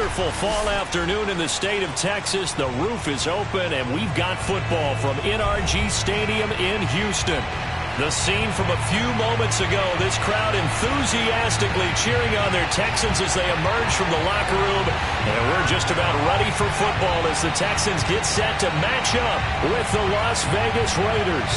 wonderful fall afternoon in the state of Texas. The roof is open, and we've got football from NRG Stadium in Houston. The scene from a few moments ago, this crowd enthusiastically cheering on their Texans as they emerge from the locker room. And we're just about ready for football as the Texans get set to match up with the Las Vegas Raiders.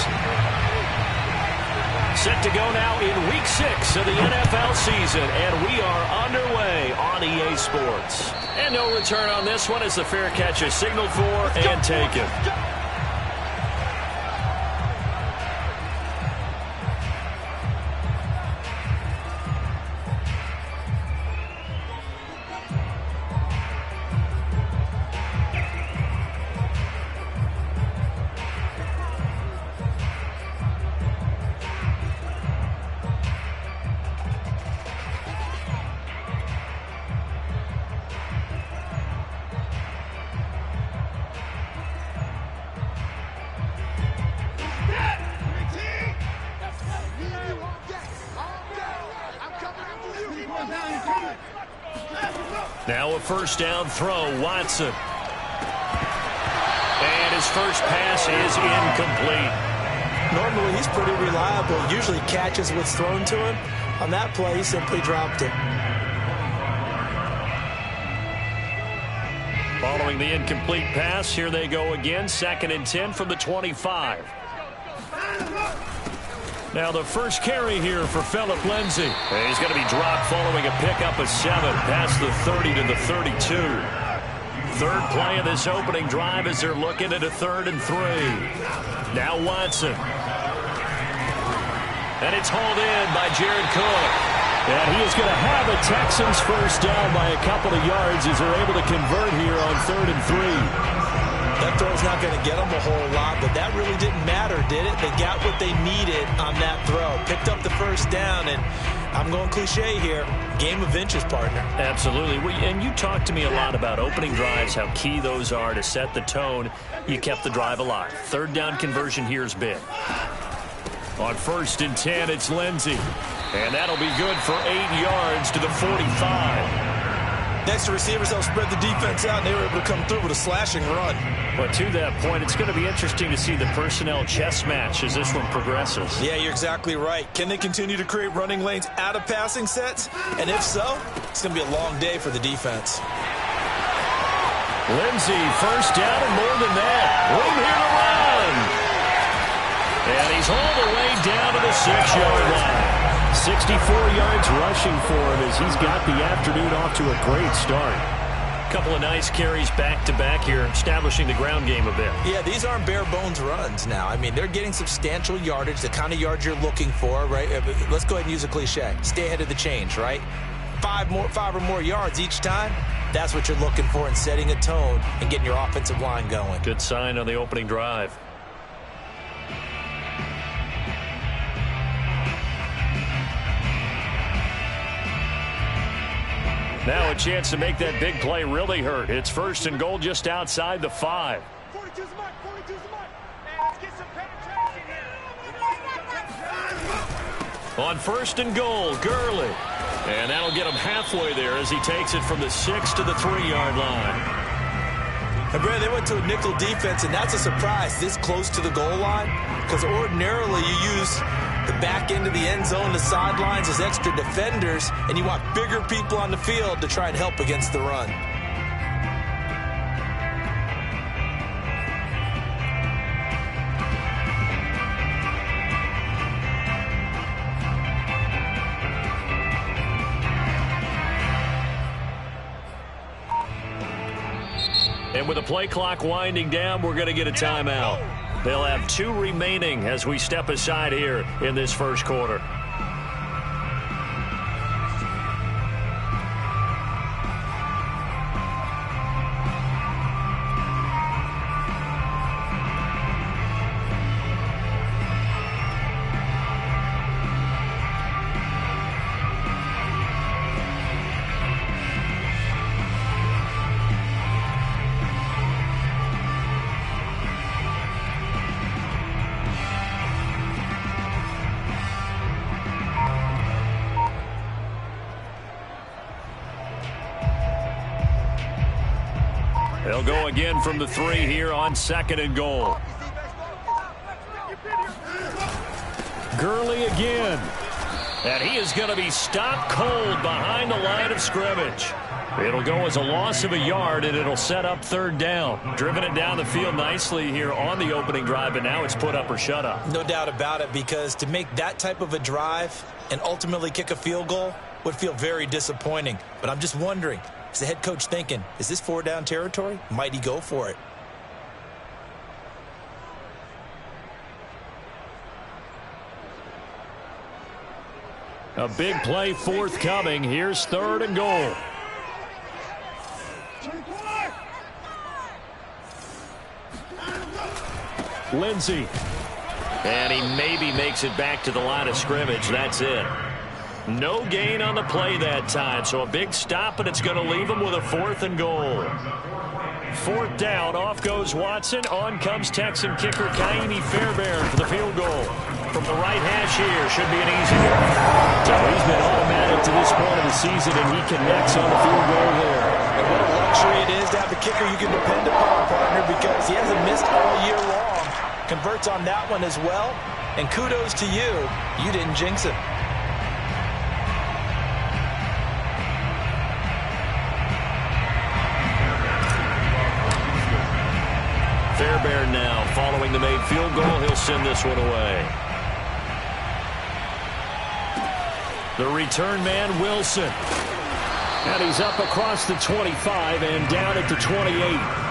Set to go now in Week 6 of the NFL season, and we are underway on EA Sports. And no return on this one as the fair catch is signaled for and taken. Now a first down throw, Watson. And his first pass is incomplete. Normally he's pretty reliable. Usually catches what's thrown to him. On that play, he simply dropped it. Following the incomplete pass, here they go again. 2nd and 10 from the 25. Now the first carry here for Phillip Lindsay. And he's going to be dropped following a pickup of 7 past the 30 to the 32. Third play of this opening drive as they're looking at a 3rd and 3. Now Watson. And it's hauled in by Jared Cook. And he is going to have a Texans first down by a couple of yards as they're able to convert here on 3rd and 3. That throw's not going to get them a whole lot, but that really didn't matter, did it? They got what they needed on that throw. Picked up the first down, and I'm going cliche here. Game of inches, partner. Absolutely. And you talked to me a lot about opening drives, how key those are to set the tone. You kept the drive alive. 3rd down conversion here is big. On 1st and 10, it's Lindsay. And that'll be good for 8 yards to the 45. Next to receivers, they'll spread the defense out, and they were able to come through with a slashing run. But to that point, it's going to be interesting to see the personnel chess match as this one progresses. Yeah, you're exactly right. Can they continue to create running lanes out of passing sets? And if so, it's going to be a long day for the defense. Lindsay, first down and more than that. Room here to run. And he's all the way down to the 6-yard line. 64 yards rushing for him as he's got the afternoon off to a great start. Couple of nice carries back-to-back here, establishing the ground game a bit. Yeah, these aren't bare-bones runs now. I mean, they're getting substantial yardage, the kind of yards you're looking for, right? Let's go ahead and use a cliche. Stay ahead of the change, right? 5 or more yards each time. That's what you're looking for in setting a tone and getting your offensive line going. Good sign on the opening drive. Now a chance to make that big play really hurt. It's 1st and goal just outside the 5. 42's the mark, 42's the mark. Let's get some penetration here. On 1st and goal, Gurley. And that'll get him halfway there as he takes it from the 6 to the 3-yard line. And Brad, they went to a nickel defense, and that's a surprise this close to the goal line, because ordinarily you use the back end of the end zone, the sidelines as extra defenders, and you want bigger people on the field to try and help against the run. And with the play clock winding down, we're going to get a timeout. They'll have 2 remaining as we step aside here in this first quarter. They'll go again from the 3 here on 2nd and goal. Gurley again. And he is going to be stopped cold behind the line of scrimmage. It'll go as a loss of a yard, and it'll set up 3rd down. Driven it down the field nicely here on the opening drive, but now it's put up or shut up. No doubt about it, because to make that type of a drive and ultimately kick a field goal would feel very disappointing. But I'm just wondering, is the head coach thinking, is this 4-down territory? Might he go for it? A big play forthcoming. Here's 3rd and goal. Lindsey. And he maybe makes it back to the line of scrimmage. That's it. No gain on the play that time. So a big stop, and it's going to leave him with a 4th and goal. 4th down. Off goes Watson. On comes Texan kicker Kaimi Fairbairn for the field goal. From the right hash here. Should be an easy one. So he's been automatic to this point of the season, and he connects on the field goal there. And what a luxury it is to have a kicker you can depend upon, partner, because he hasn't missed all year long. Converts on that one as well. And kudos to you. You didn't jinx him. Fairbairn now following the made field goal. He'll send this one away. The return man, Wilson. And he's up across the 25 and down at the 28.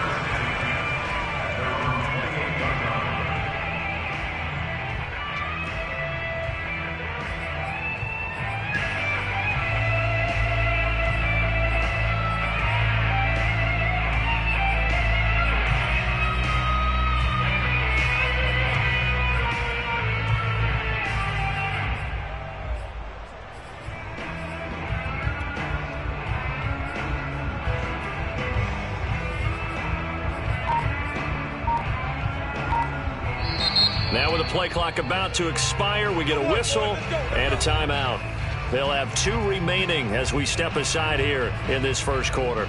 Now with the play clock about to expire, we get a whistle and a timeout. They'll have 2 remaining as we step aside here in this first quarter.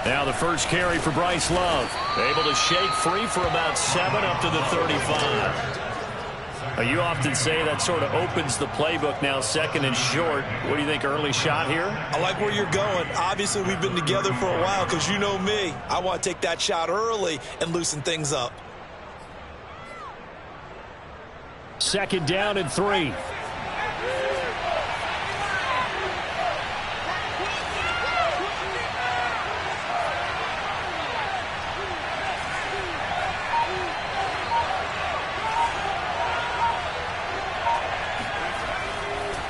Now the first carry for Bryce Love. Able to shake free for about 7 up to the 35. You often say that sort of opens the playbook now, 2nd and short. What do you think, early shot here? I like where you're going. Obviously, we've been together for a while because you know me. I want to take that shot early and loosen things up. 2nd down and 3.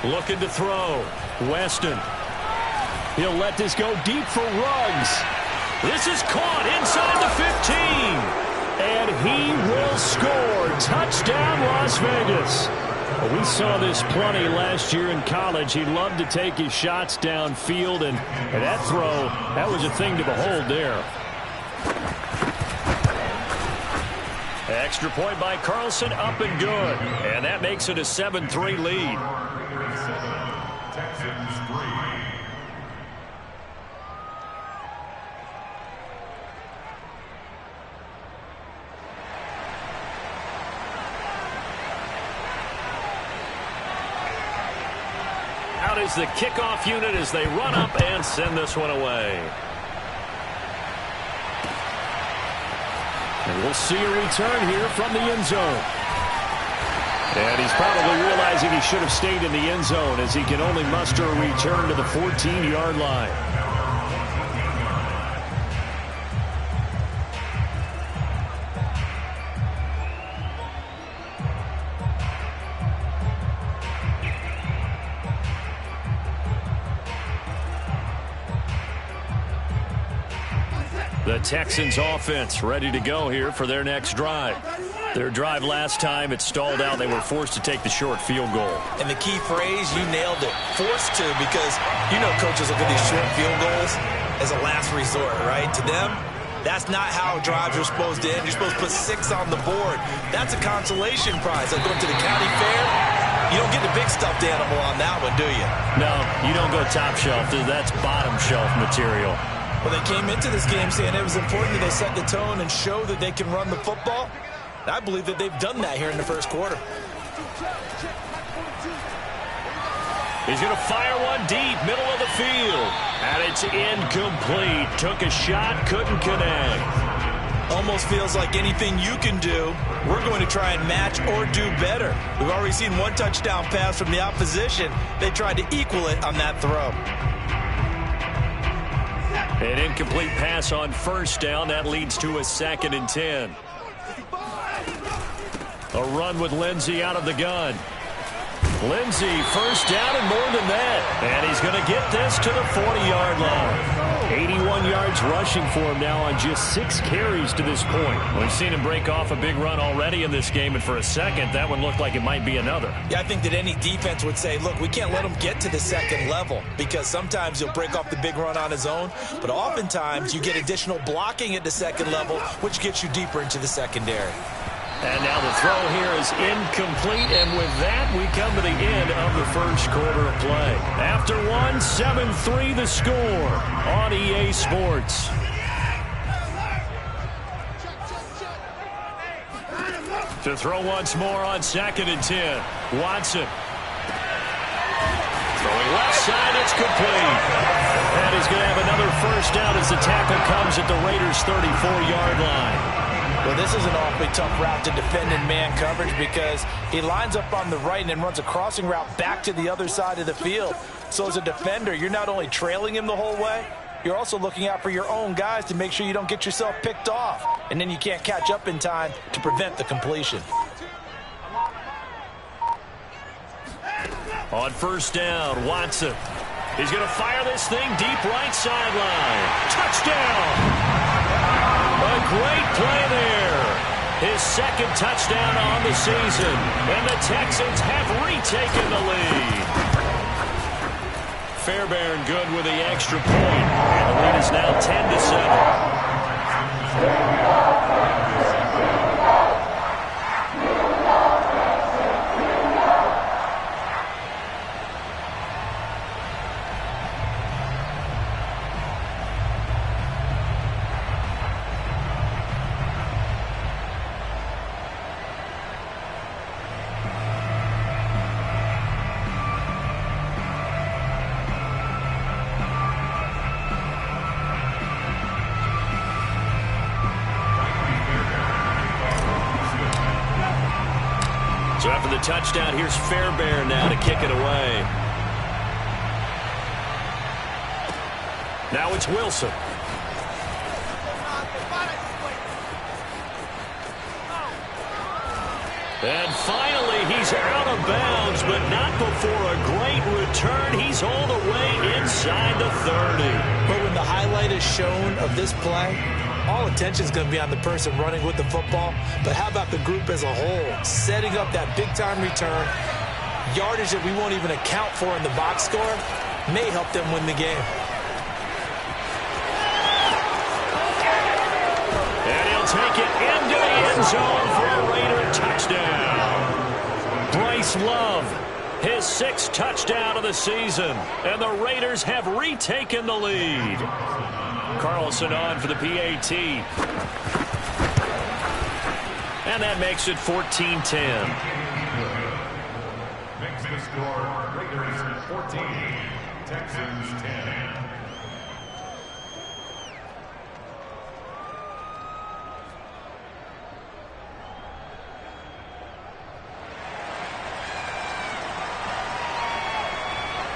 Looking to throw. Weston. He'll let this go deep for Ruggs. This is caught inside the 15. And he will score. Touchdown, Las Vegas. Well, we saw this plenty last year in college. He loved to take his shots downfield, and that throw, that was a thing to behold there. Extra point by Carlson, up and good. And that makes it a 7-3 lead. Out is the kickoff unit as they run up and send this one away. And we'll see a return here from the end zone. And he's probably realizing he should have stayed in the end zone as he can only muster a return to the 14-yard line. The Texans offense ready to go here for their next drive. Their drive last time, it stalled out. They were forced to take the short field goal. And the key phrase, you nailed it, forced to, because you know coaches look at these short field goals as a last resort, right? To them, that's not how drives are supposed to end. You're supposed to put 6 on the board. That's a consolation prize. Like going to the county fair, you don't get the big stuffed animal on that one, do you? No, you don't go top shelf. That's bottom shelf material. Well, they came into this game saying it was important that they set the tone and show that they can run the football. And I believe that they've done that here in the first quarter. He's going to fire one deep, middle of the field. And it's incomplete. Took a shot, couldn't connect. Almost feels like anything you can do, we're going to try and match or do better. We've already seen one touchdown pass from the opposition. They tried to equal it on that throw. An incomplete pass on first down. That leads to a 2nd and 10. A run with Lindsey out of the gun. Lindsey, first down and more than that. And he's going to get this to the 40-yard line. 81 yards rushing for him now on just 6 carries to this point. We've seen him break off a big run already in this game, and for a second, that one looked like it might be another. Yeah, I think that any defense would say, look, we can't let him get to the second level, because sometimes he'll break off the big run on his own, but oftentimes you get additional blocking at the second level, which gets you deeper into the secondary. And now the throw here is incomplete, and with that, we come to the end of the first quarter of play. After one, 7-3 the score on EA Sports. To throw once more on 2nd and 10. Watson. Throwing left side, it's complete. And he's going to have another first down as the tackle comes at the Raiders' 34-yard line. Well, this is an awfully tough route to defend in man coverage because he lines up on the right and then runs a crossing route back to the other side of the field. So as a defender, you're not only trailing him the whole way, you're also looking out for your own guys to make sure you don't get yourself picked off. And then you can't catch up in time to prevent the completion. On first down, Watson. He's going to fire this thing deep right sideline. Touchdown! A great play there. His 2nd touchdown on the season. And the Texans have retaken the lead. Fairbairn good with the extra point. And the lead is now 10-7. So after the touchdown, here's Fairbairn now to kick it away. Now it's Wilson. And finally, he's out of bounds, but not before a great return. He's all the way inside the 30. But when the highlight is shown of this play, all attention is going to be on the person running with the football. But how about the group as a whole? Setting up that big-time return, yardage that we won't even account for in the box score, may help them win the game. And he'll take it into the end zone for a Raider touchdown. Bryce Love, his 6th touchdown of the season. And the Raiders have retaken the lead. Carlson on for the PAT. And that makes it 14-10. Makes the score Raiders 14, Texans 10.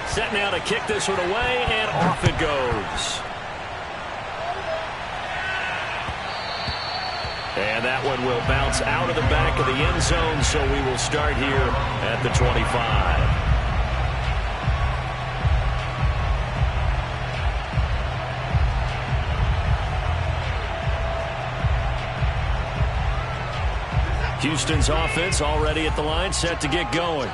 Set now to kick this one away, and off it goes. And that one will bounce out of the back of the end zone, so we will start here at the 25. Houston's offense already at the line, set to get going.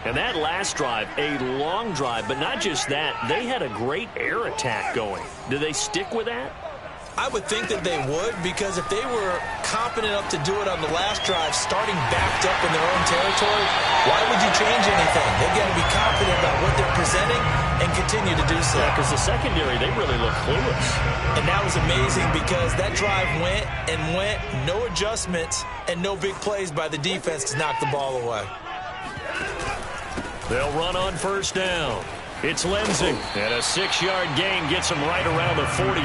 And that last drive, a long drive, but not just that, they had a great air attack going. Do they stick with that? I would think that they would, because if they were confident enough to do it on the last drive, starting backed up in their own territory, why would you change anything? They've got to be confident about what they're presenting and continue to do so. Yeah, because the secondary, they really look clueless. And that was amazing because that drive went and went, no adjustments, and no big plays by the defense to knock the ball away. They'll run on first down. It's Lindsey, and a 6-yard gain gets him right around the 43.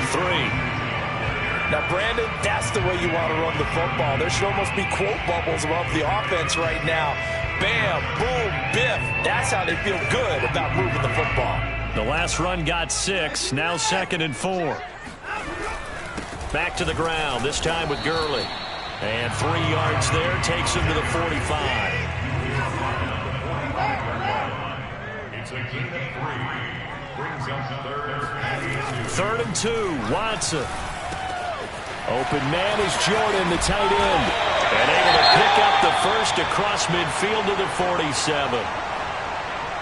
Now, Brandon, that's the way you want to run the football. There should almost be quote bubbles above the offense right now. Bam, boom, biff. That's how they feel good about moving the football. The last run got 6, now 2nd and 4. Back to the ground, this time with Gurley. And 3 yards there, takes him to the 45. It's a gain of 3. Brings up 3rd and 2, Watson. Open man is Jordan, the tight end. And able to pick up the first across midfield to the 47.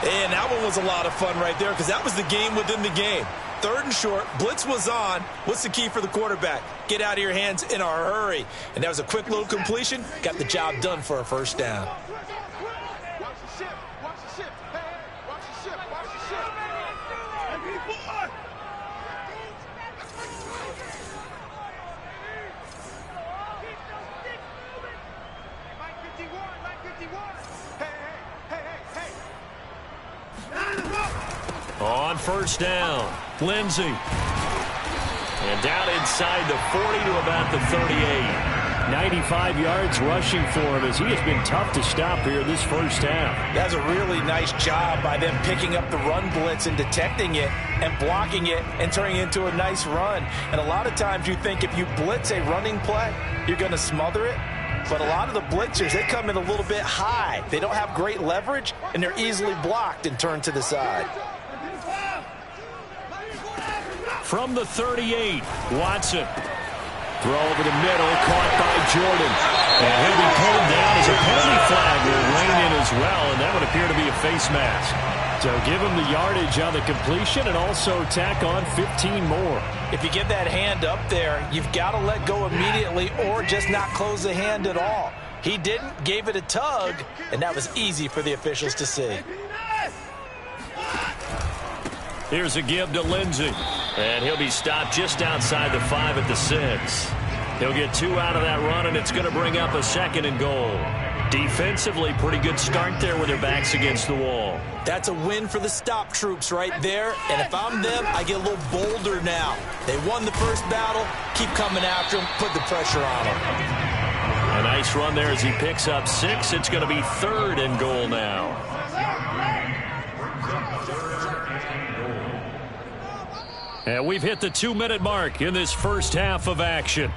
And that one was a lot of fun right there because that was the game within the game. 3rd and short, blitz was on. What's the key for the quarterback? Get out of your hands in a hurry. And that was a quick little completion. Got the job done for a first down. Watch the ship. Watch the ship. Hey, hey, watch the ship. Watch the ship. Mike 51. Mike 51. Hey, hey, hey, hey, hey. On first down, Lindsey. And down inside the 40 to about the 38. 95 yards rushing for him as he has been tough to stop here this first half. That's a really nice job by them picking up the run blitz and detecting it and blocking it and turning it into a nice run. And a lot of times you think if you blitz a running play, you're going to smother it. But a lot of the blitzers, they come in a little bit high. They don't have great leverage, and they're easily blocked and turned to the side. From the 38, Watson. Throw over the middle, caught by Jordan. And he'll be pulled down as a penalty flag will rein in as well, and that would appear to be a face mask. So give him the yardage on the completion and also tack on 15 more. If you get that hand up there, you've got to let go immediately or just not close the hand at all. He didn't, gave it a tug, and that was easy for the officials to see. Here's a give to Lindsey. And he'll be stopped just outside the 5 at the 6. He'll get 2 out of that run, and it's going to bring up a 2nd and goal. Defensively, pretty good start there with their backs against the wall. That's a win for the stop troops right there. And if I'm them, I get a little bolder now. They won the first battle. Keep coming after them. Put the pressure on them. A nice run there as he picks up 6. It's going to be 3rd and goal now. And we've hit the 2-minute mark in this first half of action.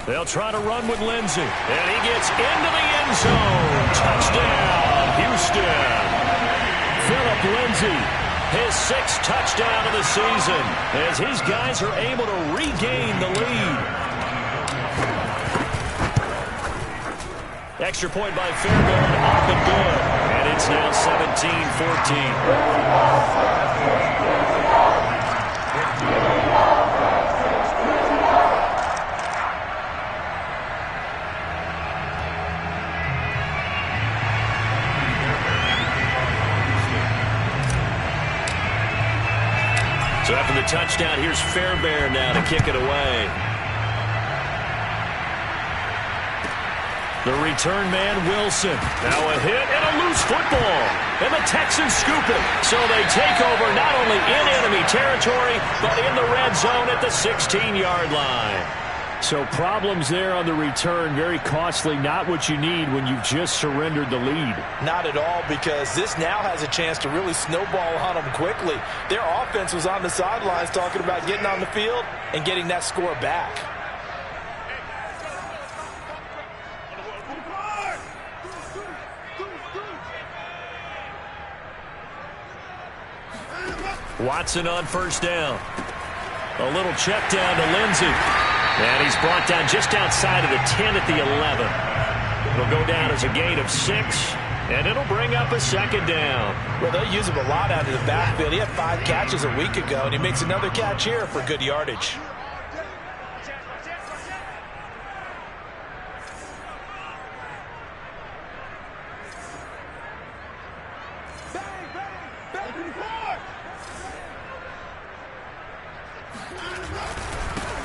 They'll try to run with Lindsey. And he gets into the end zone. Touchdown, Houston. Philip Lindsey, his 6th touchdown of the season, as his guys are able to regain the lead. Extra point by Fairbairn, up and good. And it's now 17-14. So after the touchdown, here's Fairbairn now to kick it away. The return man, Wilson. Now a hit and a loose football. And the Texans scoop it. So they take over not only in enemy territory, but in the red zone at the 16-yard line. So problems there on the return, very costly, not what you need when you've just surrendered the lead. Not at all, because this now has a chance to really snowball on them quickly. Their offense was on the sidelines talking about getting on the field and getting that score back. Watson on first down. A little check down to Lindsey. And he's brought down just outside of the 10 at the 11. It'll go down as a gain of 6, and it'll bring up a second down. Well, they'll use him a lot out of the backfield. He had 5 catches a week ago, and he makes another catch here for good yardage.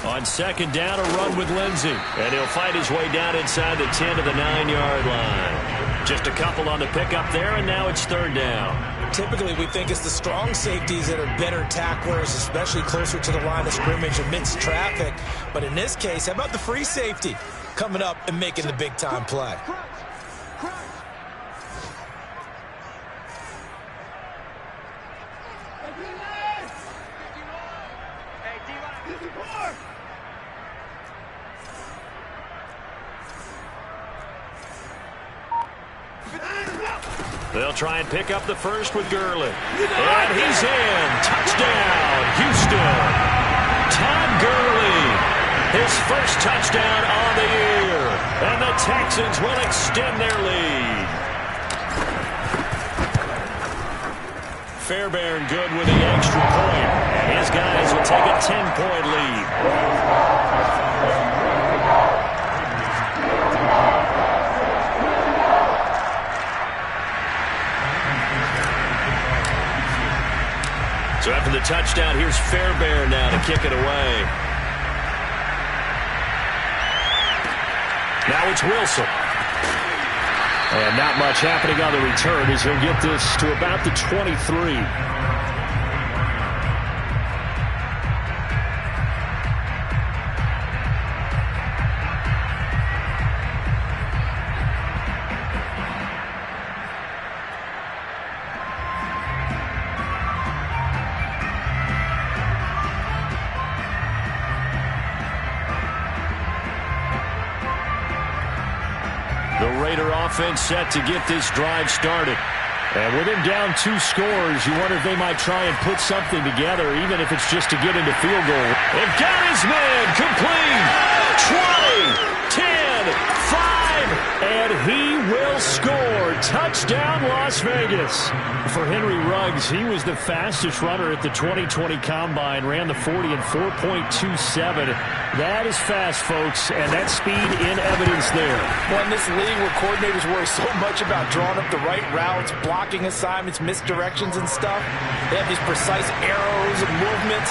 On second down, a run with Lindsey. And he'll fight his way down inside the 10 to the 9-yard line. Just a couple on the pickup there, and now it's third down. Typically, we think it's the strong safeties that are better tacklers, especially closer to the line of scrimmage amidst traffic. But in this case, how about the free safety coming up and making the big-time play? They'll try and pick up the first with Gurley. And he's in. Touchdown, Houston. Todd Gurley, his first touchdown on the year. And the Texans will extend their lead. Fairbairn good with the extra point. And his guys will take a 10-point lead. So after the touchdown, here's Fairbairn now to kick it away. Now it's Wilson. And not much happening on the return as he'll get this to about the 23. Offense set to get this drive started. And with him down 2 scores, you wonder if they might try and put something together, even if it's just to get into field goal. They've got his man complete. 20, 10, 5, and he will score. Touchdown, Las Vegas. For Henry Ruggs, he was the fastest runner at the 2020 Combine, ran the 40 in 4.27. That is fast, folks, and that speed in evidence there. Well, in this league where coordinators worry so much about drawing up the right routes, blocking assignments, misdirections and stuff, they have these precise arrows and movements.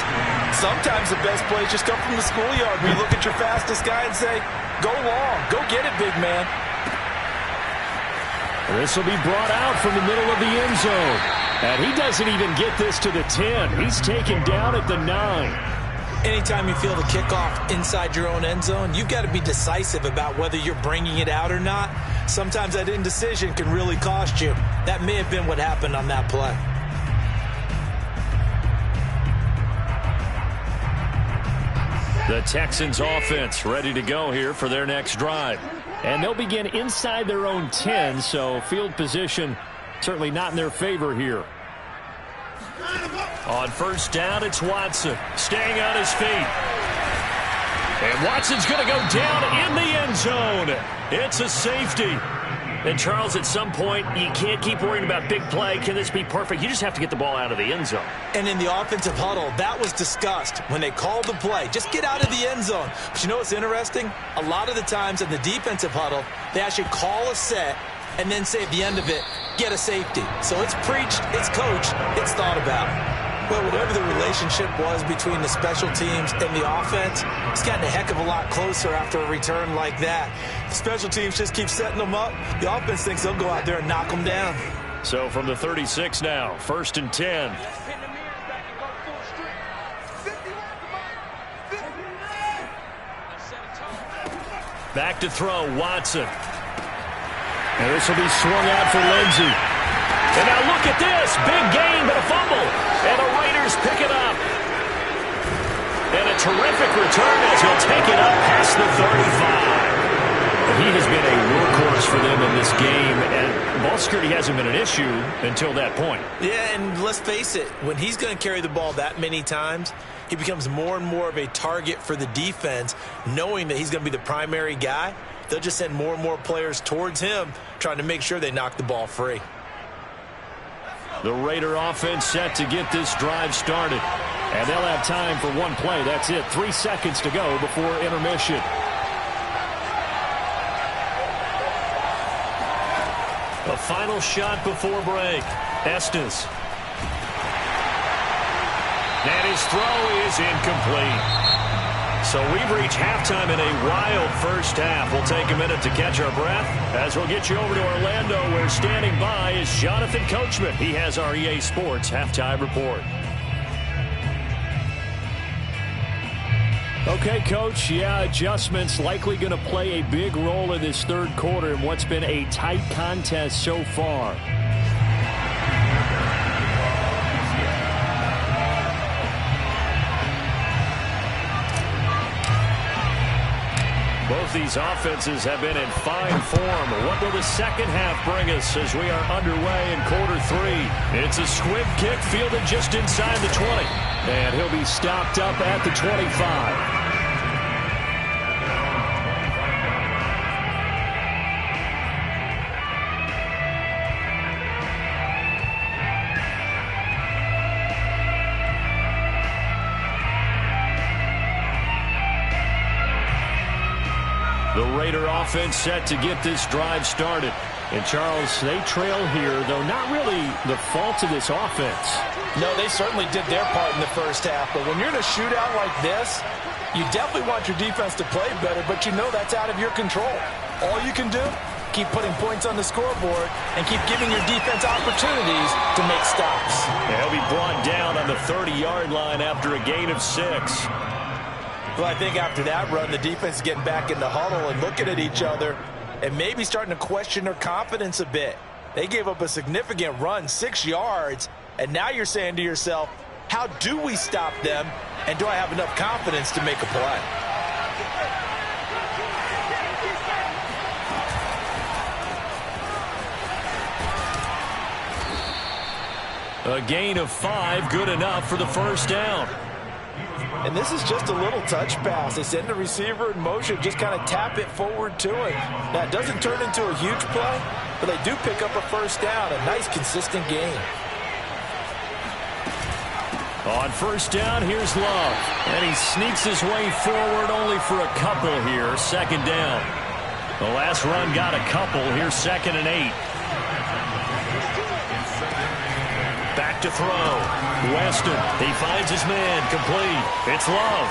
Sometimes the best plays just come from the schoolyard where you look at your fastest guy and say, go long, go get it, big man. This will be brought out from the middle of the end zone. And he doesn't even get this to the 10. He's taken down at the 9. Anytime you feel the kickoff inside your own end zone, you've got to be decisive about whether you're bringing it out or not. Sometimes that indecision can really cost you. That may have been what happened on that play. The Texans offense ready to go here for their next drive. And they'll begin inside their own 10, so field position certainly not in their favor here. On first down, it's Watson staying on his feet. And Watson's going to go down in the end zone. It's a safety. And, Charles, at some point, you can't keep worrying about big play. Can this be perfect? You just have to get the ball out of the end zone. And in the offensive huddle, that was discussed when they called the play. Just get out of the end zone. But you know what's interesting? A lot of the times in the defensive huddle, they actually call a set and then say at the end of it, get a safety. So it's preached, it's coached, it's thought about. Well, whatever the relationship was between the special teams and the offense, it's gotten a heck of a lot closer after a return like that. The special teams just keep setting them up. The offense thinks they'll go out there and knock them down. So from the 36 now, 1st and 10. Back to throw, Watson. And this will be swung out for Lindsey. And now look at this. Big gain, but a fumble. And the Raiders pick it up. And a terrific return as he'll take it up past the 35. He has been a workhorse for them in this game, and ball security hasn't been an issue until that point. Yeah, and let's face it, when he's going to carry the ball that many times, he becomes more and more of a target for the defense, knowing that he's going to be the primary guy. They'll just send more and more players towards him, trying to make sure they knock the ball free. The Raider offense set to get this drive started, and they'll have time for one play. That's it. 3 seconds to go before intermission. A final shot before break. Estes. And his throw is incomplete. So we've reached halftime in a wild first half. We'll take a minute to catch our breath as we'll get you over to Orlando, where standing by is Jonathan Coachman. He has our EA Sports halftime report. Okay, Coach, yeah, adjustments likely going to play a big role in this third quarter in what's been a tight contest so far. Both these offenses have been in fine form. What will the second half bring us as we are underway in quarter three? It's a squib kick fielded just inside the 20. And he'll be stopped up at the 25. The Raider offense set to get this drive started. And, Charles, they trail here, though not really the fault of this offense. No, they certainly did their part in the first half. But when you're in a shootout like this, you definitely want your defense to play better, but you know that's out of your control. All you can do, keep putting points on the scoreboard and keep giving your defense opportunities to make stops. And he'll be brought down on the 30-yard line after a gain of 6. Well, I think after that run, the defense is getting back in the huddle and looking at each other and maybe starting to question their confidence a bit. They gave up a significant run, 6 yards, and now you're saying to yourself, how do we stop them, and do I have enough confidence to make a play? A gain of 5, good enough for the first down. And this is just a little touch pass. They send the receiver in motion, just kind of tap it forward to him. Now, it doesn't turn into a huge play, but they do pick up a first down, a nice, consistent gain. On first down, here's Love. And he sneaks his way forward only for a couple here, second down. The last run got a couple. Here's 2nd and 8. Back to throw. Weston, he finds his man, complete. It's Love.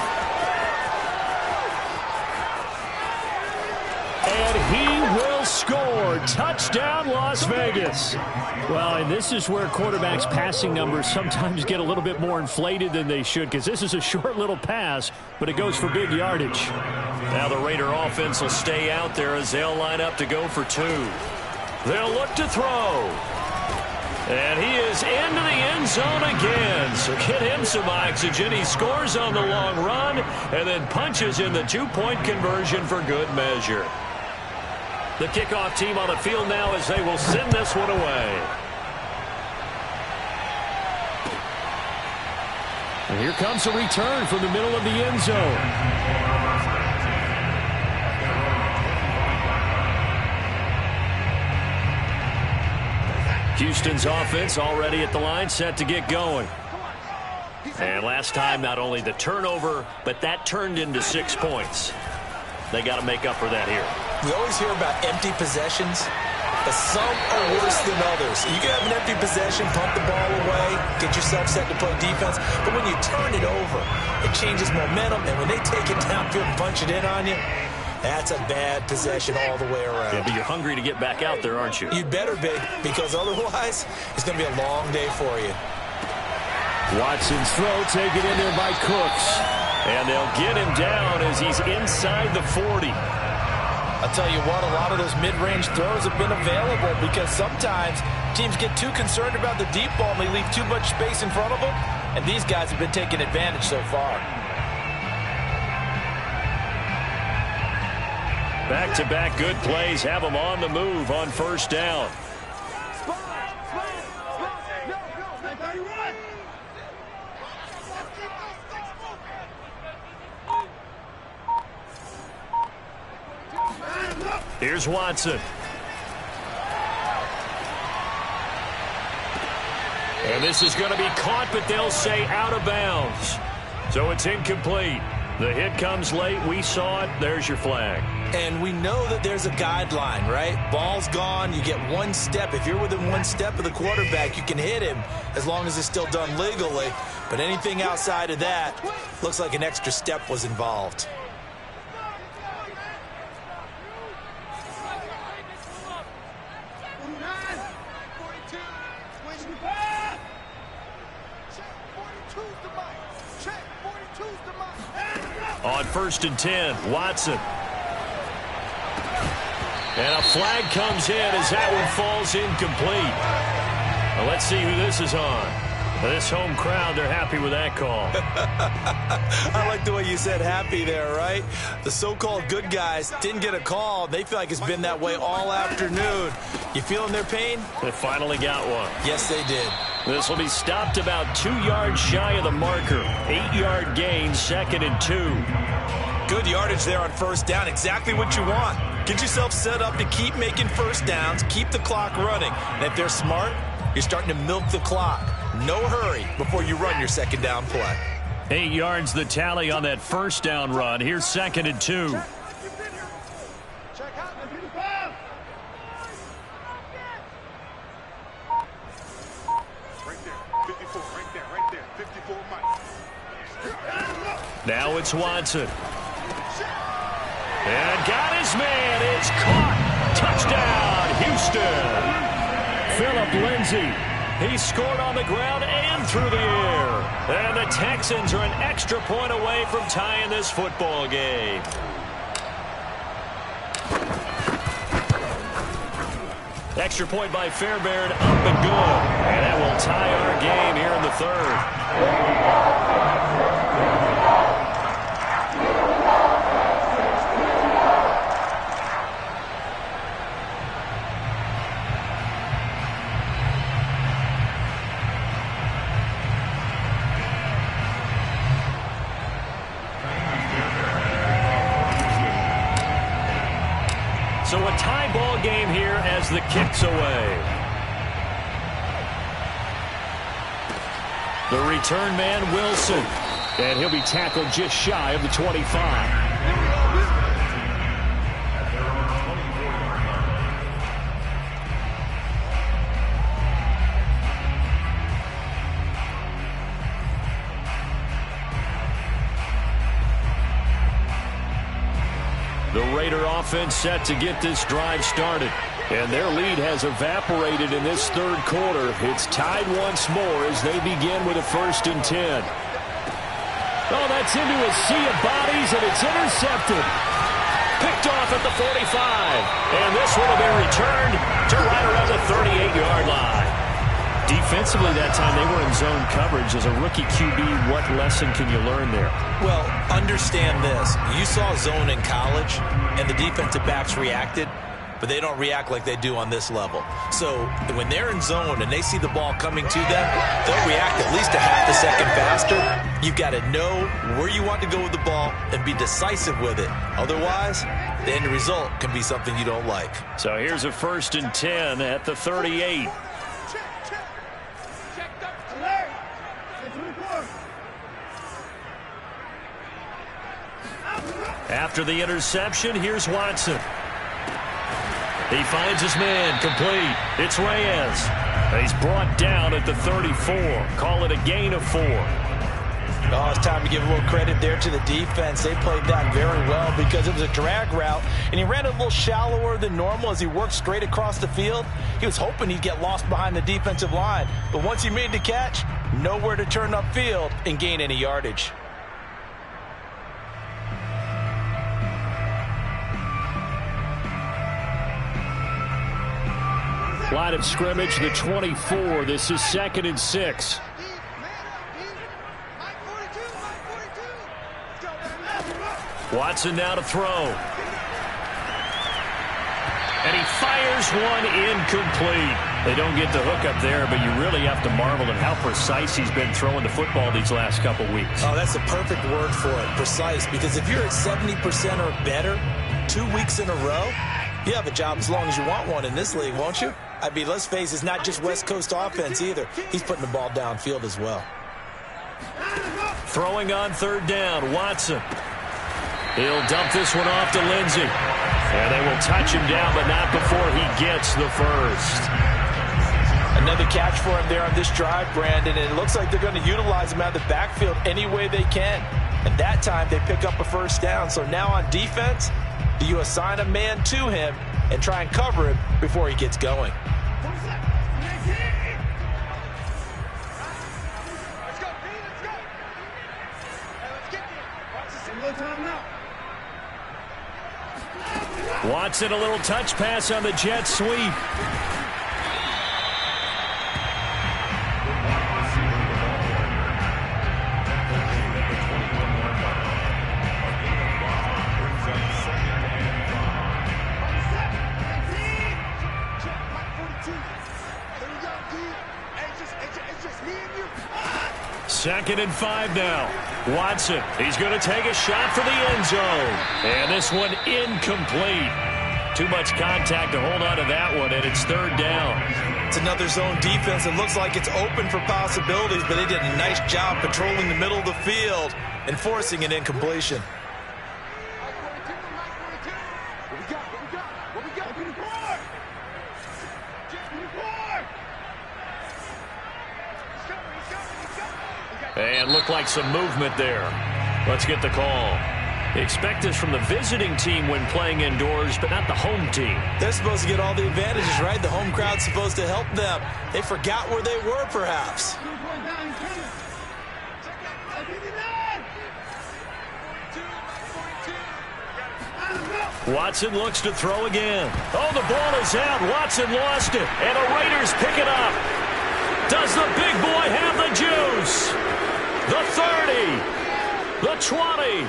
And he will score. Touchdown, Las Vegas. Well, and this is where quarterbacks' passing numbers sometimes get a little bit more inflated than they should, because this is a short little pass, but it goes for big yardage. Now the Raider offense will stay out there as they'll line up to go for 2. They'll look to throw. And he is into the end zone again. So get him some oxygen. He scores on the long run and then punches in the 2-point conversion for good measure. The kickoff team on the field now as they will send this one away. And here comes a return from the middle of the end zone. Houston's offense already at the line, set to get going. And last time, not only the turnover, but that turned into 6 points. They got to make up for that here. We always hear about empty possessions, but some are worse than others. You can have an empty possession, pump the ball away, get yourself set to play defense, but when you turn it over, it changes momentum, and when they take it downfield and punch it in on you, that's a bad possession all the way around. Yeah, but you're hungry to get back out there, aren't you? You'd better be, because otherwise, it's going to be a long day for you. Watson's throw taken in there by Cooks. And they'll get him down as he's inside the 40. I'll tell you what, a lot of those mid-range throws have been available because sometimes teams get too concerned about the deep ball and they leave too much space in front of them, and these guys have been taking advantage so far. Back-to-back good plays have them on the move on first down. Here's Watson. And this is going to be caught, but they'll say out of bounds. So it's incomplete. The hit comes late. We saw it. There's your flag. And we know that there's a guideline, right? Ball's gone. You get one step. If you're within one step of the quarterback, you can hit him as long as it's still done legally. But anything outside of that looks like an extra step was involved. On 1st and 10, Watson. And a flag comes in as that one falls incomplete. Well, let's see who this is on. This home crowd, they're happy with that call. I like the way you said happy there, right? The so-called good guys didn't get a call. They feel like it's been that way all afternoon. You feeling their pain? They finally got one. Yes, they did. This will be stopped about 2 yards shy of the marker. 8-yard gain, 2nd and 2. Good yardage there on first down. Exactly what you want. Get yourself set up to keep making first downs, keep the clock running. And if they're smart, you're starting to milk the clock. No hurry before you run your second down play. 8 yards the tally on that first down run. Here's 2nd and 2. Now it's Watson. And got his man. It's caught. Touchdown, Houston. Philip Lindsay. He scored on the ground and through the air. And the Texans are an extra point away from tying this football game. Extra point by Fairbairn, up and good. And that will tie our game here in the third. So a tie ball game here as the kick's away. The return man, Wilson. And he'll be tackled just shy of the 25. The Raider offense set to get this drive started. And their lead has evaporated in this third quarter. It's tied once more as they begin with a 1st and 10. Oh, that's into a sea of bodies, and it's intercepted. Picked off at the 45. And this will have been returned to right around the 38-yard line. Defensively that time, they were in zone coverage. As a rookie QB, what lesson can you learn there? Well, understand this. You saw zone in college, and the defensive backs reacted, but they don't react like they do on this level. So when they're in zone and they see the ball coming to them, they'll react at least a half a second faster. You've got to know where you want to go with the ball and be decisive with it. Otherwise, the end result can be something you don't like. So here's a 1st and 10 at the 38. After the interception, here's Watson. He finds his man, complete. It's Reyes. He's brought down at the 34. Call it a gain of 4. Oh, it's time to give a little credit there to the defense. They played that very well because it was a drag route, and he ran a little shallower than normal as he worked straight across the field. He was hoping he'd get lost behind the defensive line, but once he made the catch, nowhere to turn upfield and gain any yardage. Line of scrimmage, the 24. This is 2nd and 6. Watson now to throw. And he fires one incomplete. They don't get the hook up there, but you really have to marvel at how precise he's been throwing the football these last couple weeks. Oh, that's a perfect word for it, precise, because if you're at 70% or better 2 weeks in a row, you have a job as long as you want one in this league, won't you? I mean, let's face it, it's not just West Coast offense either. He's putting the ball downfield as well. Throwing on 3rd down, Watson. He'll dump this one off to Lindsey. And they will touch him down, but not before he gets the first. Another catch for him there on this drive, Brandon, and it looks like they're going to utilize him out of the backfield any way they can. And that time they pick up a first down. So now on defense, do you assign a man to him and try and cover him before he gets going? Watson, a little touch pass on the jet sweep. Second and 5 now. Watson, he's going to take a shot for the end zone. And this one incomplete. Too much contact to hold on to that one, and it's 3rd down. It's another zone defense. It looks like it's open for possibilities, but they did a nice job patrolling the middle of the field and forcing an incompletion. And looked like some movement there. Let's get the call. Expect this from the visiting team when playing indoors, but not the home team. They're supposed to get all the advantages, right? The home crowd's supposed to help them. They forgot where they were, perhaps. Watson looks to throw again. Oh, the ball is out. Watson lost it, and the Raiders pick it up. Does the big boy have the juice? The 30, the 20,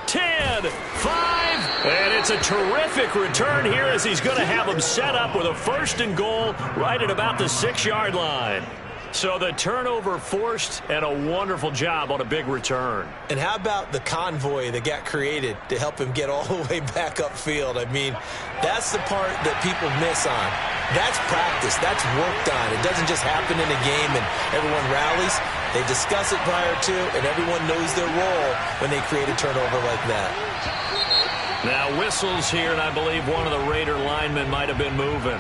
10, 5, and it's a terrific return here as he's going to have them set up with a 1st and goal right at about the 6-yard line. So the turnover forced, and a wonderful job on a big return. And how about the convoy that got created to help him get all the way back upfield? I mean, that's the part that people miss on. That's practice. That's worked on. It doesn't just happen in a game and everyone rallies. They discuss it prior to, and everyone knows their role when they create a turnover like that. Now whistles here, and I believe one of the Raider linemen might have been moving.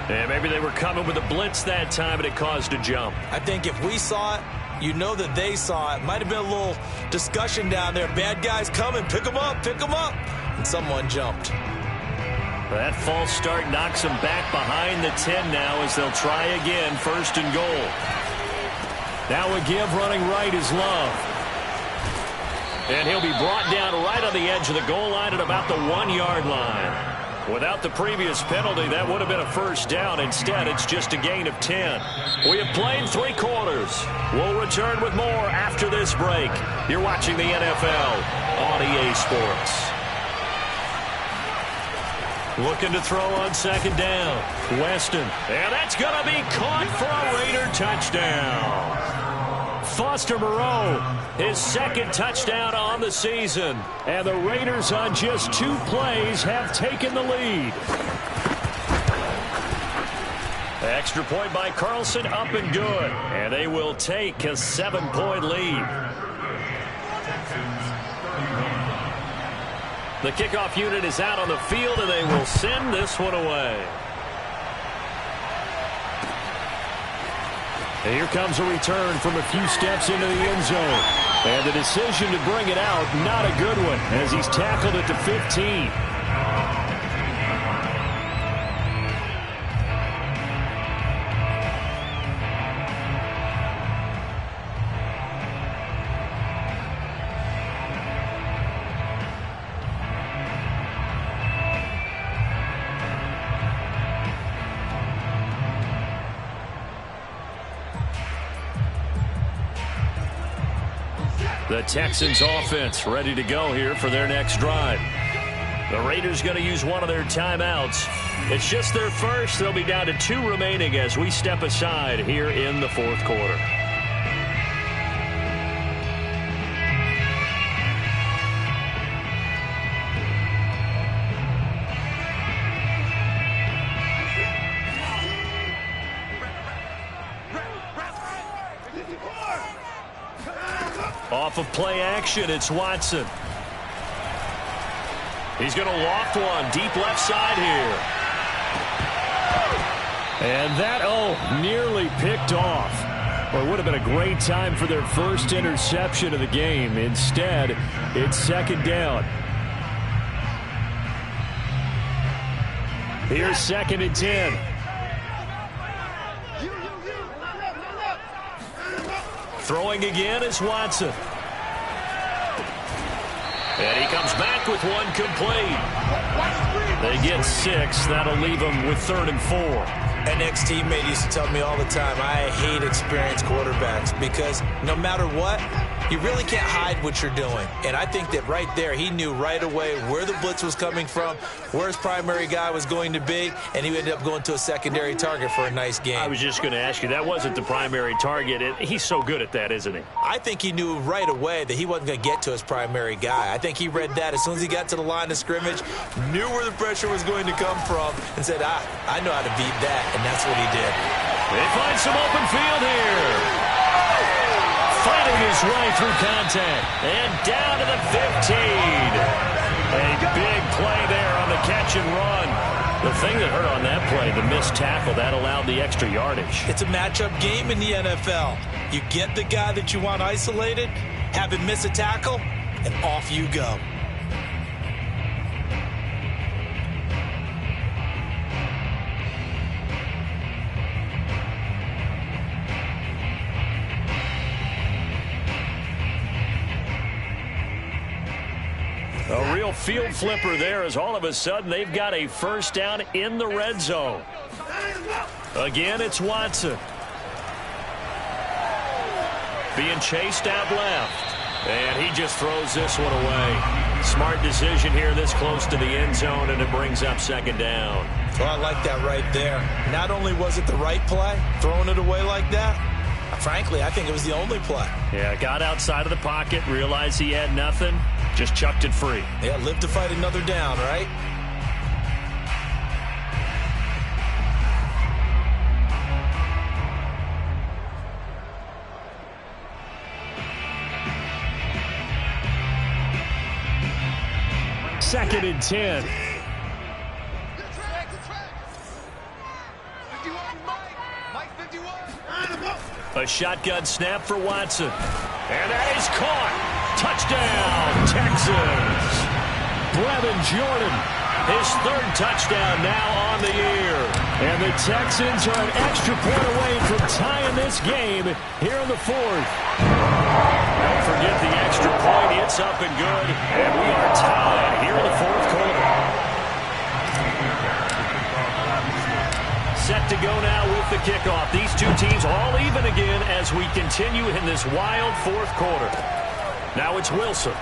And maybe they were coming with a blitz that time, and it caused a jump. I think if we saw it, you know that they saw it. Might have been a little discussion down there. Bad guys coming. Pick them up. Pick them up. And someone jumped. That false start knocks them back behind the 10 now as they'll try again. 1st and goal. Now a give running right is Love. And he'll be brought down right on the edge of the goal line at about the 1-yard line. Without the previous penalty, that would have been a 1st down. Instead, it's just a gain of 10. We have played 3 quarters. We'll return with more after this break. You're watching the NFL on EA Sports. Looking to throw on 2nd down. Weston. And that's going to be caught for a Raider touchdown. Foster Moreau, his 2nd touchdown on the season. And the Raiders on just 2 plays have taken the lead. Extra point by Carlson, up and good. And they will take a 7-point lead. The kickoff unit is out on the field, and they will send this one away. And here comes a return from a few steps into the end zone. And the decision to bring it out, not a good one, as he's tackled at the 15. The Texans offense ready to go here for their next drive. The Raiders going to use one of their timeouts. It's just their first. They'll be down to 2 remaining as we step aside here in the fourth quarter. Off of play action, it's Watson. He's going to loft one deep left side here. And that, nearly picked off. Well, it would have been a great time for their first interception of the game. Instead, it's second down. Here's 2nd and 10. Throwing again is Watson. And he comes back with one complete. They get 6. That'll leave them with 3rd and 4. An ex-teammate used to tell me all the time, I hate experienced quarterbacks because no matter what, you really can't hide what you're doing. And I think that right there, he knew right away where the blitz was coming from, where his primary guy was going to be, and he ended up going to a secondary target for a nice game. I was just going to ask you, that wasn't the primary target. He's so good at that, isn't he? I think he knew right away that he wasn't going to get to his primary guy. I think he read that as soon as he got to the line of scrimmage, knew where the pressure was going to come from, and said, I know how to beat that, and that's what he did. They find some open field here. Fighting his way through contact. And down to the 15. A big play there on the catch and run. The thing that hurt on that play, the missed tackle, that allowed the extra yardage. It's a matchup game in the NFL. You get the guy that you want isolated, have him miss a tackle, and off you go. A real field flipper there as all of a sudden they've got a first down in the red zone. Again, it's Watson. Being chased out left. And he just throws this one away. Smart decision here this close to the end zone, and it brings up 2nd down. Well, I like that right there. Not only was it the right play, throwing it away like that, frankly, I think it was the only play. Yeah, got outside of the pocket, realized he had nothing, just chucked it free. Yeah, live to fight another down, right? Second and 10. A shotgun snap for Watson. And that is caught. Touchdown, Texans. Brevin Jordan, his 3rd touchdown now on the year. And the Texans are an extra point away from tying this game here in the 4th. Don't forget the extra point. It's up and good. And we are tied here in the 4th quarter. Set to go now with the kickoff. These two teams all even again as we continue in this wild 4th quarter. Now it's Wilson.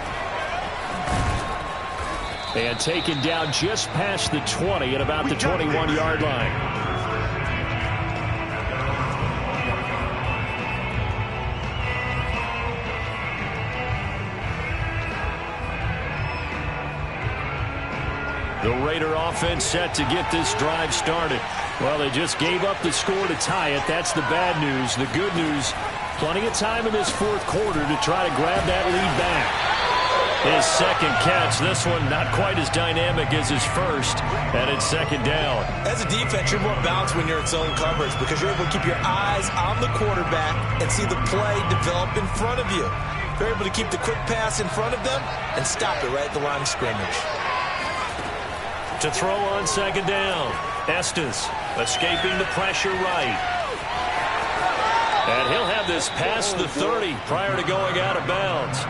And taken down just past the 20 at about the 21-yard line. The Raider offense set to get this drive started. Well, they just gave up the score to tie it. That's the bad news. The good news, plenty of time in this 4th quarter to try to grab that lead back. His 2nd catch, this one not quite as dynamic as his first, and it's 2nd down. As a defense, you're more balanced when you're in zone coverage because you're able to keep your eyes on the quarterback and see the play develop in front of you. You're able to keep the quick pass in front of them and stop it right at the line of scrimmage. To throw on 2nd down, Estes escaping the pressure right. And he'll have this past the 30 prior to going out of bounds.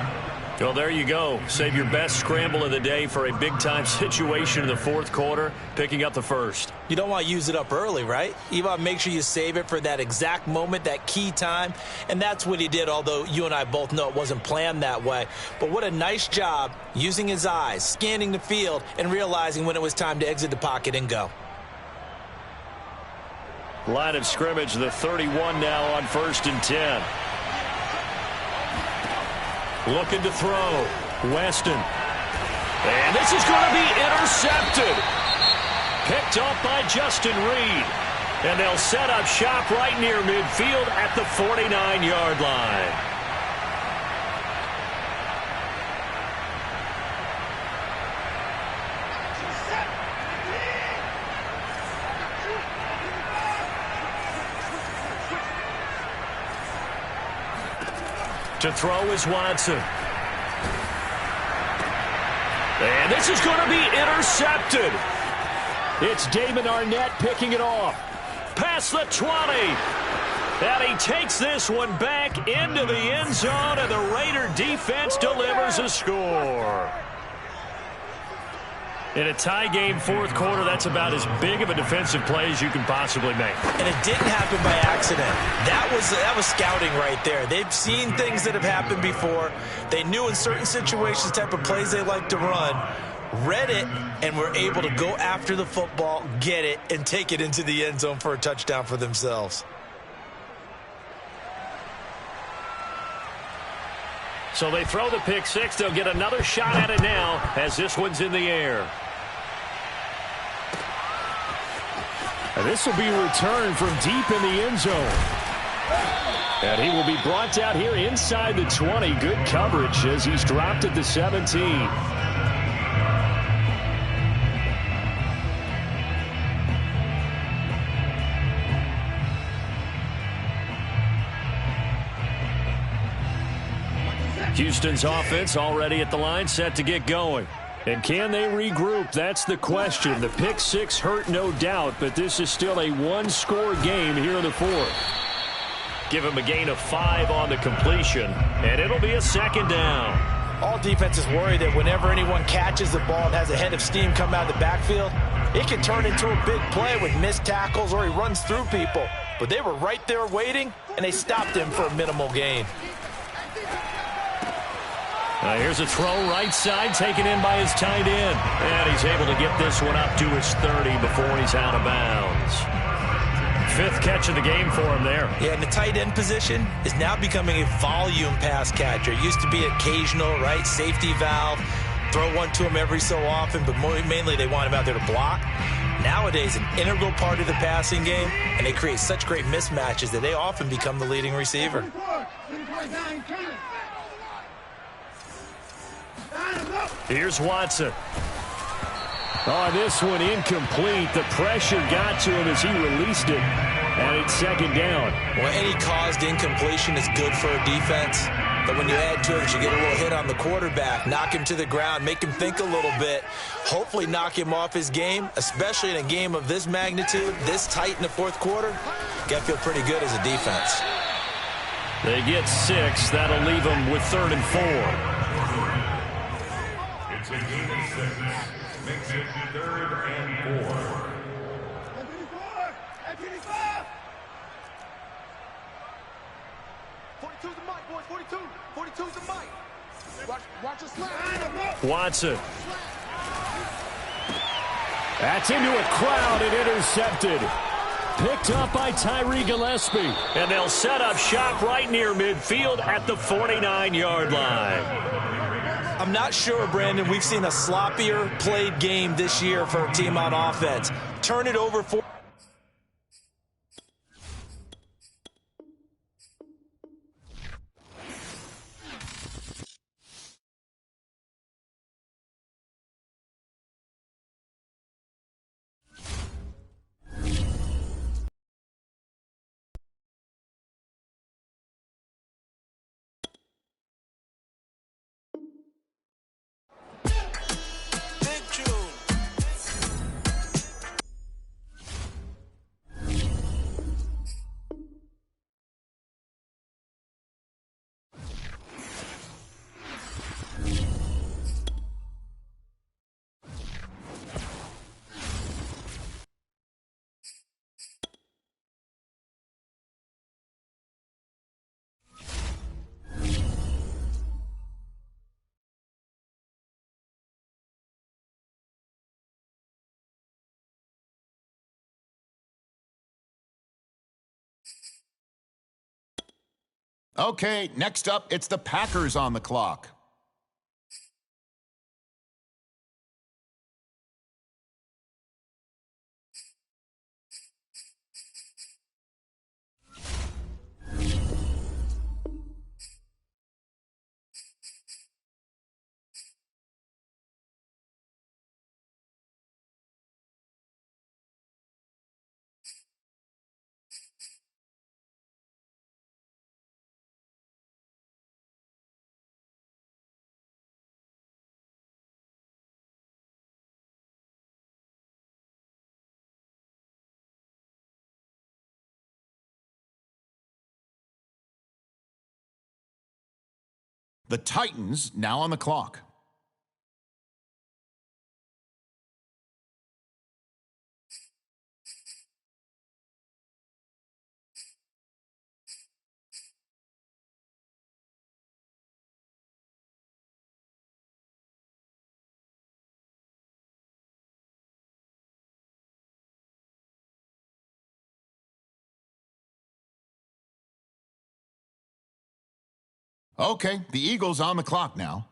Well, there you go. Save your best scramble of the day for a big-time situation in the fourth quarter, picking up the first. You don't want to use it up early, right? You want to make sure you save it for that exact moment, that key time, and that's what he did, although you and I both know it wasn't planned that way. But what a nice job using his eyes, scanning the field, and realizing when it was time to exit the pocket and go. Line of scrimmage, the 31 now on 1st and 10. Looking to throw. Weston. And this is going to be intercepted. Picked off by Justin Reed. And they'll set up shop right near midfield at the 49-yard line. To throw is Watson. And this is going to be intercepted. It's Damon Arnett picking it off. Past the 20. And he takes this one back into the end zone, and the Raider defense delivers a score. In a tie game fourth quarter, that's about as big of a defensive play as you can possibly make. And it didn't happen by accident. That was scouting right there. They've seen things that have happened before. They knew in certain situations the type of plays they like to run, read it, and were able to go after the football, get it, and take it into the end zone for a touchdown for themselves. So they throw the pick six. They'll get another shot at it now as this one's in the air. And this will be returned from deep in the end zone. And he will be brought out here inside the 20. Good coverage as he's dropped at the 17. Houston's offense already at the line, set to get going. And can they regroup? That's the question. The pick six hurt, no doubt, but this is still a one-score game here in the fourth. Give him a gain of 5 on the completion, and it'll be a second down. All defenses worry that whenever anyone catches the ball and has a head of steam come out of the backfield, it can turn into a big play with missed tackles or he runs through people. But they were right there waiting, and they stopped him for a minimal gain. Here's a throw right side taken in by his tight end. And he's able to get this one up to his 30 before he's out of bounds. 5th catch of the game for him there. Yeah, and the tight end position is now becoming a volume pass catcher. It used to be occasional, right? Safety valve. Throw one to him every so often, but mainly they want him out there to block. Nowadays, an integral part of the passing game, and they create such great mismatches that they often become the leading receiver. Here's Watson. Oh, this one incomplete. The pressure got to him as he released it. And it's second down. Well, any caused incompletion is good for a defense. But when you add to it, you get a little hit on the quarterback, knock him to the ground, make him think a little bit, hopefully knock him off his game, especially in a game of this magnitude, this tight in the fourth quarter. Got to feel pretty good as a defense. They get 6. That'll leave them with 3rd and 4. It's a game of 6. Makes it 3rd and 4. Watson. That's into a crowd and intercepted. Picked up by Tyree Gillespie. And they'll set up shop right near midfield at the 49-yard line. I'm not sure, Brandon, we've seen a sloppier played game this year for a team on offense. Turn it over for... Okay, next up, it's the Packers on the clock. The Titans now on the clock. Okay, the Eagles on the clock now.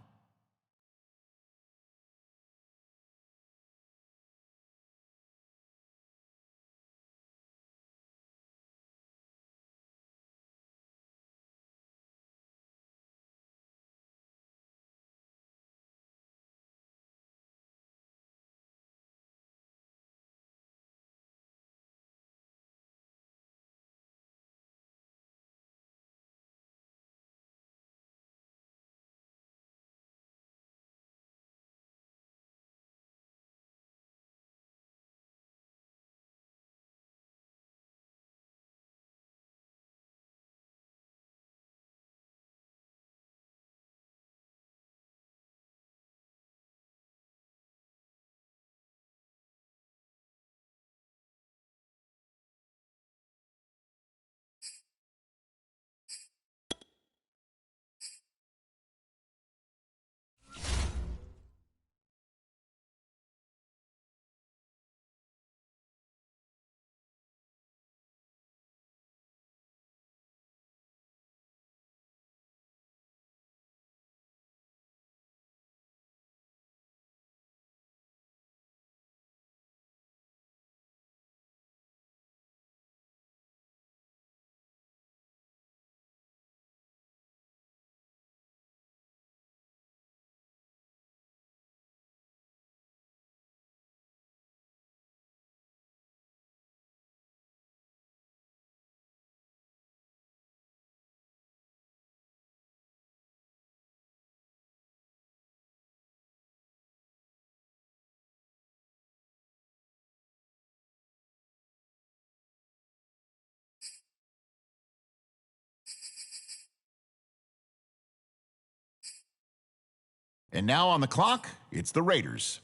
And now on the clock, it's the Raiders.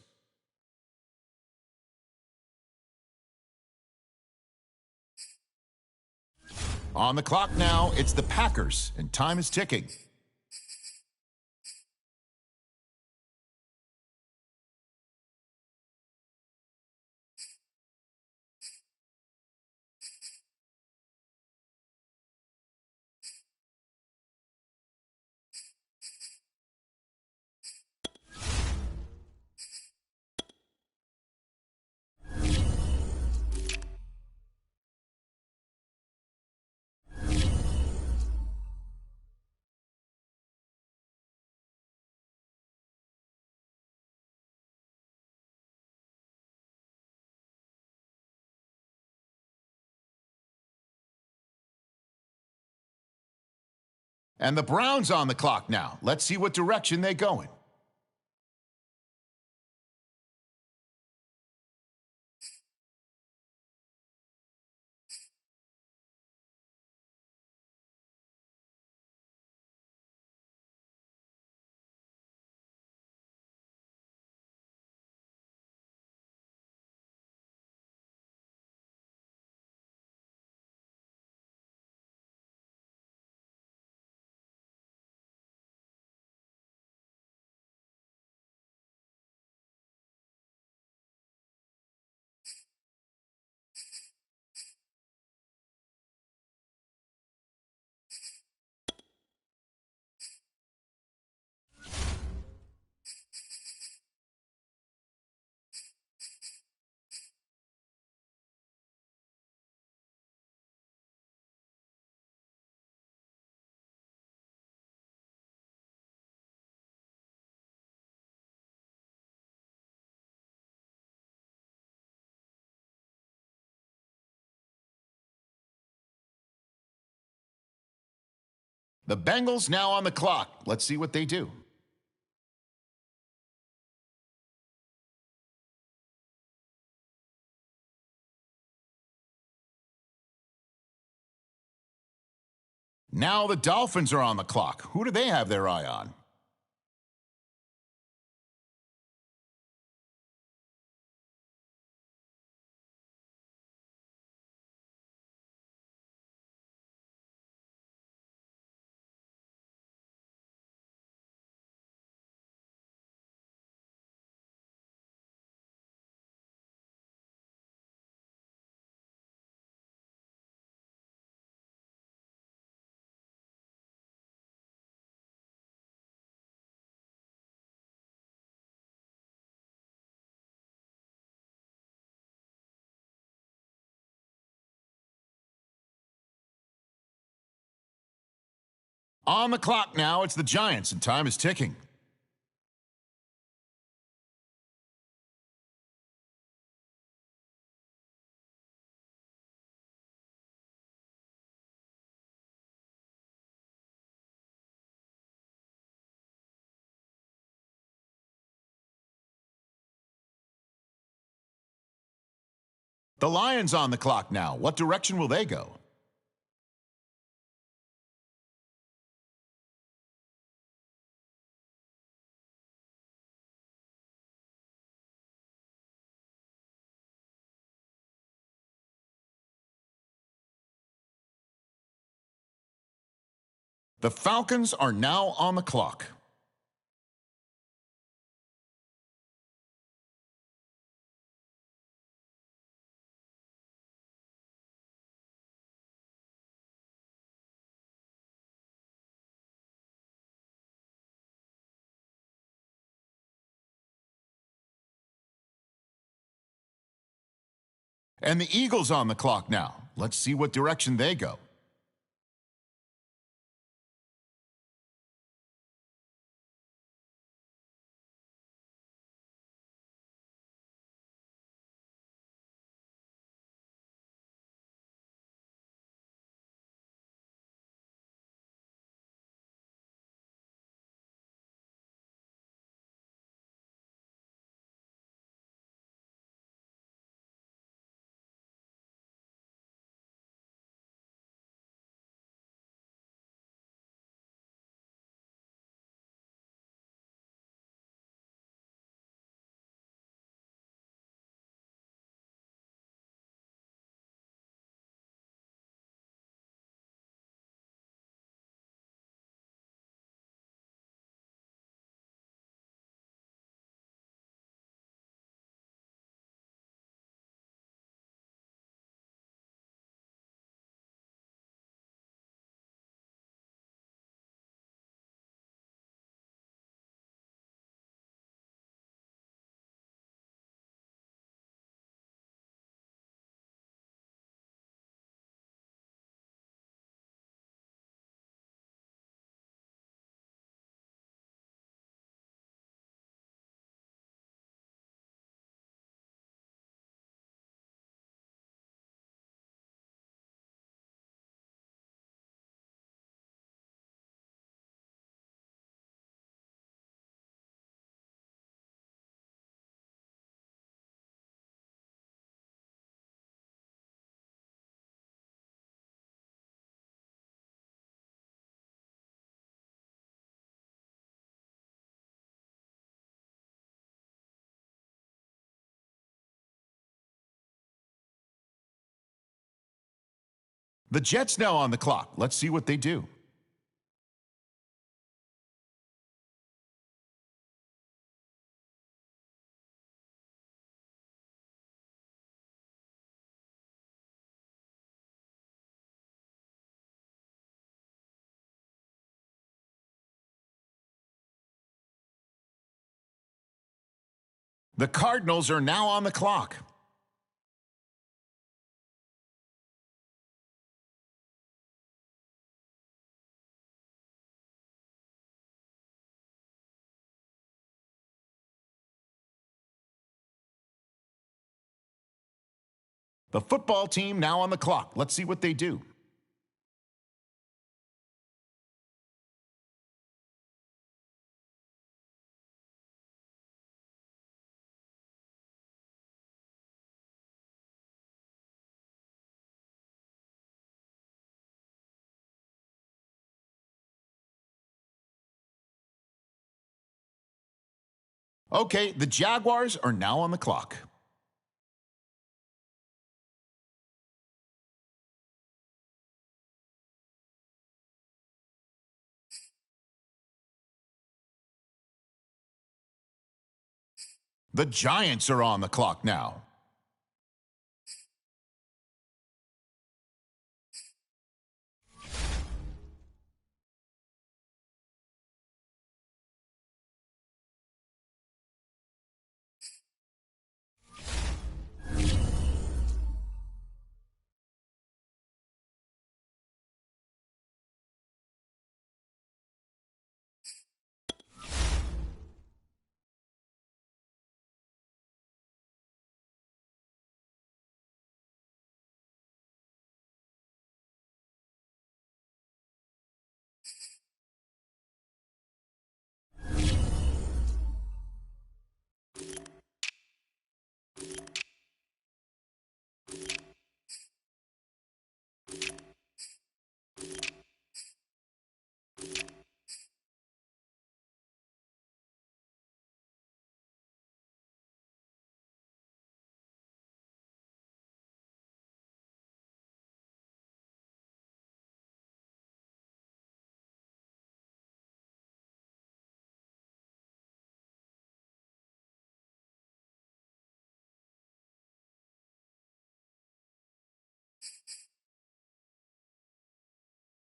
On the clock now, it's the Packers, and time is ticking. And the Browns on the clock now. Let's see what direction they go in. The Bengals now on the clock. Let's see what they do. Now the Dolphins are on the clock. Who do they have their eye on? On the clock now, it's the Giants, and time is ticking. The Lions on the clock now. What direction will they go? The Falcons are now on the clock. And the Eagles on the clock now. Let's see what direction they go. The Jets now on the clock. Let's see what they do. The Cardinals are now on the clock. The football team now on the clock. Let's see what they do. Okay, the Jaguars are now on the clock. The Giants are on the clock now.